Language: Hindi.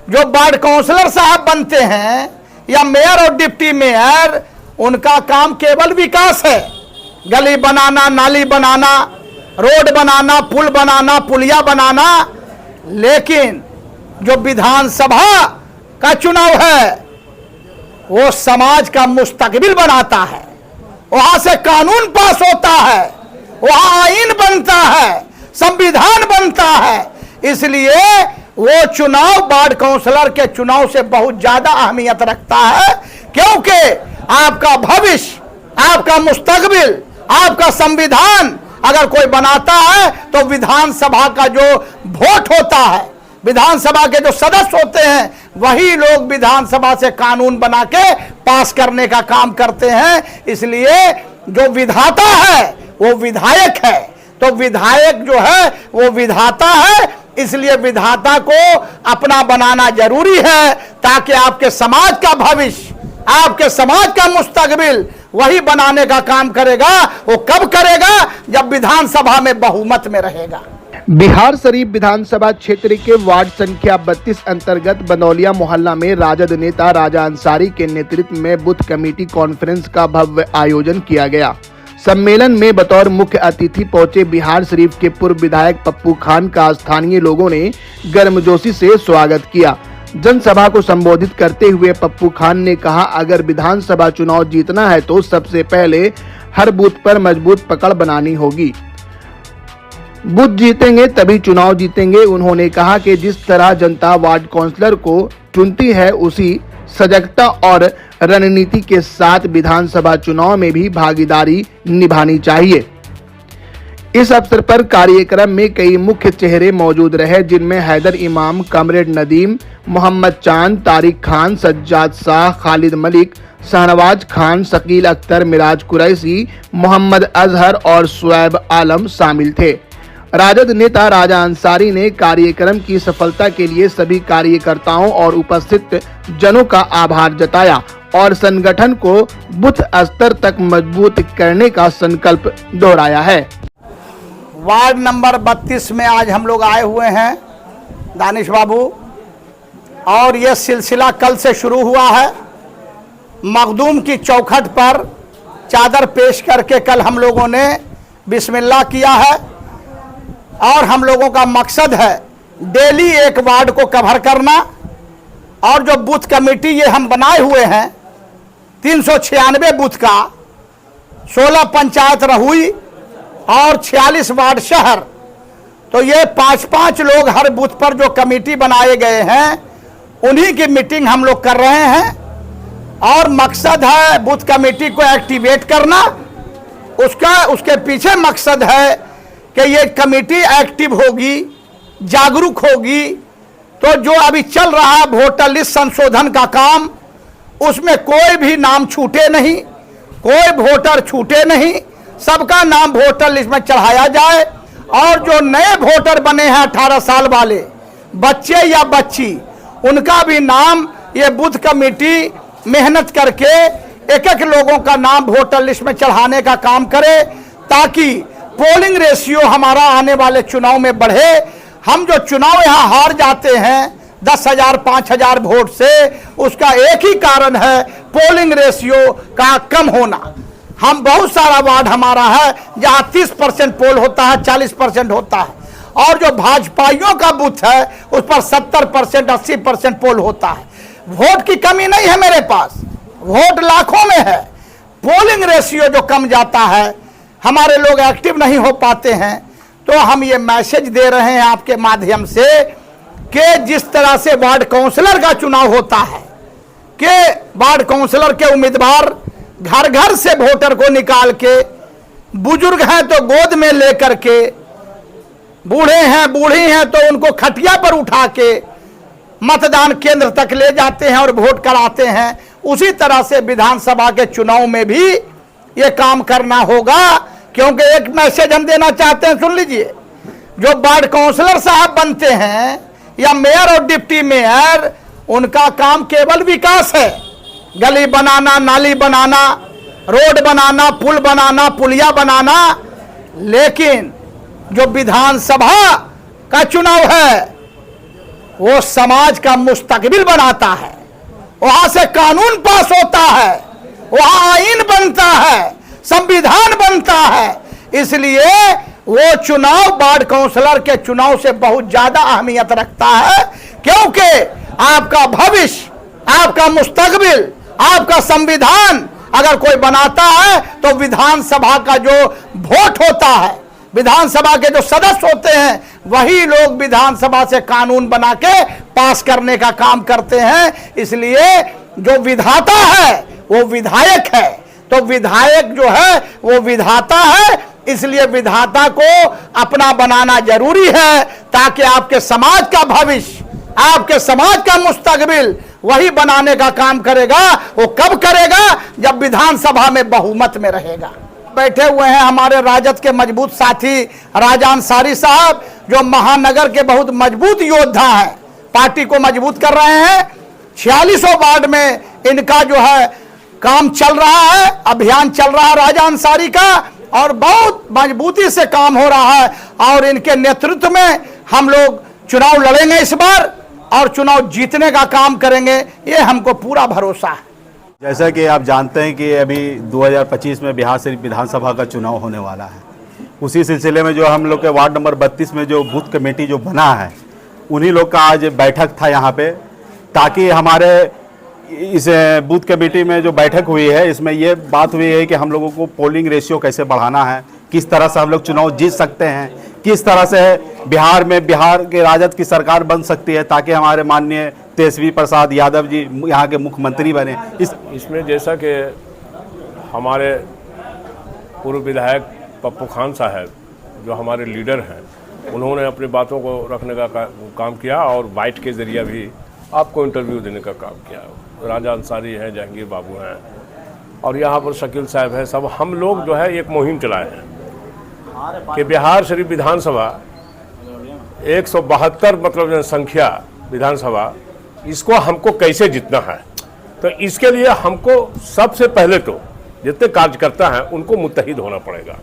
जो वार्ड काउंसलर साहब बनते हैं या मेयर और डिप्टी मेयर, उनका काम केवल विकास है। गली बनाना, नाली बनाना, रोड बनाना, पुल बनाना, पुलिया बनाना। लेकिन जो विधानसभा का चुनाव है वो समाज का मुस्तकबिल बनाता है। वहां से कानून पास होता है, वहां आईन बनता है, संविधान बनता है। इसलिए वो चुनाव वार्ड काउंसलर के चुनाव से बहुत ज्यादा अहमियत रखता है, क्योंकि आपका भविष्य, आपका मुस्तकबिल, आपका संविधान अगर कोई बनाता है तो विधानसभा का जो वोट होता है, विधानसभा के जो सदस्य होते हैं, वही लोग विधानसभा से कानून बना के पास करने का काम करते हैं। इसलिए जो विधाता है वो विधायक है, तो विधायक जो है वो विधाता है। इसलिए विधाता को अपना बनाना जरूरी है, ताकि आपके समाज का भविष्य, आपके समाज का मुस्तकबिल वही बनाने का काम करेगा। वो कब करेगा? जब विधानसभा में बहुमत में रहेगा। बिहारशरीफ विधानसभा क्षेत्र के वार्ड संख्या 32 अंतर्गत बनौलिया मोहल्ला में राजद नेता राजा अंसारी के नेतृत्व में बूथ कमेटी कॉन्फ्रेंस का भव्य आयोजन किया गया। सम्मेलन में बतौर मुख्य अतिथि पहुंचे बिहारशरीफ के पूर्व विधायक पप्पू खान का स्थानीय लोगों ने गर्मजोशी से स्वागत किया। जनसभा को संबोधित करते हुए पप्पू खान ने कहा, अगर विधानसभा चुनाव जीतना है तो सबसे पहले हर बूथ पर मजबूत पकड़ बनानी होगी। बूथ जीतेंगे तभी चुनाव जीतेंगे। उन्होंने कहा कि जिस तरह जनता वार्ड काउंसलर को चुनती है, उसी सजगता और रणनीति के साथ विधानसभा चुनाव में भी भागीदारी निभानी चाहिए। इस अवसर पर कार्यक्रम में कई मुख्य चेहरे मौजूद रहे, जिनमें हैदर इमाम, कमरेड नदीम, मोहम्मद चांद, तारिक खान, सज्जाद शाह, खालिद मलिक, शहनवाज खान, शकील अख्तर, मिराज कुरैशी, मोहम्मद अजहर और शुएब आलम शामिल थे। राजद नेता राजा अंसारी ने कार्यक्रम की सफलता के लिए सभी कार्यकर्ताओं और उपस्थित जनों का आभार जताया और संगठन को बूथ स्तर तक मजबूत करने का संकल्प दोहराया है। वार्ड नंबर 32 में आज हम लोग आए हुए हैं दानिश बाबू, और यह सिलसिला कल से शुरू हुआ है। मखदूम की चौखट पर चादर पेश करके कल हम लोगों ने बिस्मिल्लाह किया है, और हम लोगों का मकसद है डेली एक वार्ड को कवर करना। और जो बूथ कमेटी ये हम बनाए हुए हैं 396 बूथ का, 16 पंचायत रहुई और 46 वार्ड शहर, तो ये 5-5 लोग हर बूथ पर जो कमेटी बनाए गए हैं, उन्हीं की मीटिंग हम लोग कर रहे हैं। और मकसद है बूथ कमेटी को एक्टिवेट करना। उसके पीछे मकसद है कि ये कमेटी एक्टिव होगी, जागरूक होगी, तो जो अभी चल रहा है वोटर लिस्ट संशोधन का काम, उसमें कोई भी नाम छूटे नहीं, कोई वोटर छूटे नहीं, सबका नाम वोटर लिस्ट में चढ़ाया जाए। और जो नए वोटर बने हैं 18 साल वाले बच्चे या बच्ची, उनका भी नाम ये बूथ कमेटी मेहनत करके एक लोगों का नाम वोटर लिस्ट में चढ़ाने का काम करे, ताकि पोलिंग रेशियो हमारा आने वाले चुनाव में बढ़े। हम जो चुनाव यहाँ हार जाते हैं 10,000 5,000 वोट से, उसका एक ही कारण है पोलिंग रेशियो का कम होना। हम बहुत सारा वार्ड हमारा है जहाँ 30% पोल होता है, 40% होता है, और जो भाजपाइयों का बूथ है उस पर 70% 80% पोल होता है। वोट की कमी नहीं है मेरे पास, वोट लाखों में है। पोलिंग रेशियो जो कम जाता है, हमारे लोग एक्टिव नहीं हो पाते हैं। तो हम ये मैसेज दे रहे हैं आपके माध्यम से कि जिस तरह से वार्ड काउंसलर का चुनाव होता है, कि वार्ड काउंसलर के उम्मीदवार घर घर से वोटर को निकाल के, बुजुर्ग हैं तो गोद में लेकर के, बूढ़े हैं बूढ़ी हैं तो उनको खटिया पर उठा के मतदान केंद्र तक ले जाते हैं और वोट कराते हैं, उसी तरह से विधानसभा के चुनाव में भी ये काम करना होगा। क्योंकि एक मैसेज हम देना चाहते हैं, सुन लीजिए, जो वार्ड काउंसलर साहब बनते हैं या मेयर और डिप्टी मेयर, उनका काम केवल विकास है। गली बनाना, नाली बनाना, रोड बनाना, पुल बनाना, पुलिया बनाना। लेकिन जो विधानसभा का चुनाव है वो समाज का मुस्तकबिल बनाता है, वहां से कानून पास होता है, वहां आईन बनता है, संविधान बनता है। इसलिए वो चुनाव वार्ड काउंसलर के चुनाव से बहुत ज्यादा अहमियत रखता है, क्योंकि आपका भविष्य, आपका मुस्तकबिल, आपका संविधान अगर कोई बनाता है तो विधानसभा का जो वोट होता है, विधानसभा के जो सदस्य होते हैं, वही लोग विधानसभा से कानून बना के पास करने का काम करते हैं। इसलिए जो विधाता है वो विधायक है, तो विधायक जो है वो विधाता है। इसलिए विधाता को अपना बनाना जरूरी है, ताकि आपके समाज का भविष्य, आपके समाज का मुस्तकबिल वही बनाने का काम करेगा। वो कब करेगा? जब विधानसभा में बहुमत में रहेगा। बैठे हुए हैं हमारे राजद के मजबूत साथी राजा अंसारी साहब, जो महानगर के बहुत मजबूत योद्धा हैं, पार्टी को मजबूत कर रहे हैं। 4600 वार्ड में इनका जो है काम चल रहा है, अभियान चल रहा है राजा अंसारी का, और बहुत मजबूती से काम हो रहा है। और इनके नेतृत्व में हम लोग चुनाव लड़ेंगे इस बार, और चुनाव जीतने का काम करेंगे, ये हमको पूरा भरोसा है। जैसा कि आप जानते हैं कि अभी 2025 में बिहार शरीफ विधानसभा का चुनाव होने वाला है। उसी सिलसिले में जो हम लोग के वार्ड नंबर 32 में जो बूथ कमेटी जो बना है, उन्हीं लोग का आज बैठक था यहाँ पे, ताकि हमारे इस बूथ कमेटी में जो बैठक हुई है, इसमें ये बात हुई है कि हम लोगों को पोलिंग रेशियो कैसे बढ़ाना है, किस तरह से हम लोग चुनाव जीत सकते हैं, किस तरह से बिहार में बिहार के राजद की सरकार बन सकती है, ताकि हमारे माननीय तेजस्वी प्रसाद यादव जी यहाँ के मुख्यमंत्री बने। इसमें जैसा कि हमारे पूर्व विधायक पप्पू खान साहब जो हमारे लीडर हैं, उन्होंने अपनी बातों को रखने का काम किया और बाइट के ज़रिए भी आपको इंटरव्यू देने का काम किया। राजा अंसारी हैं, जहांगीर बाबू हैं, और यहाँ पर शकील साहब है। सब हम लोग जो है एक मुहिम चलाए हैं कि बिहार शरीफ विधानसभा 172 मतलब जनसंख्या विधानसभा, इसको हमको कैसे जीतना है। तो इसके लिए हमको सबसे पहले तो जितने कार्यकर्ता हैं उनको मुत्तहिद होना पड़ेगा।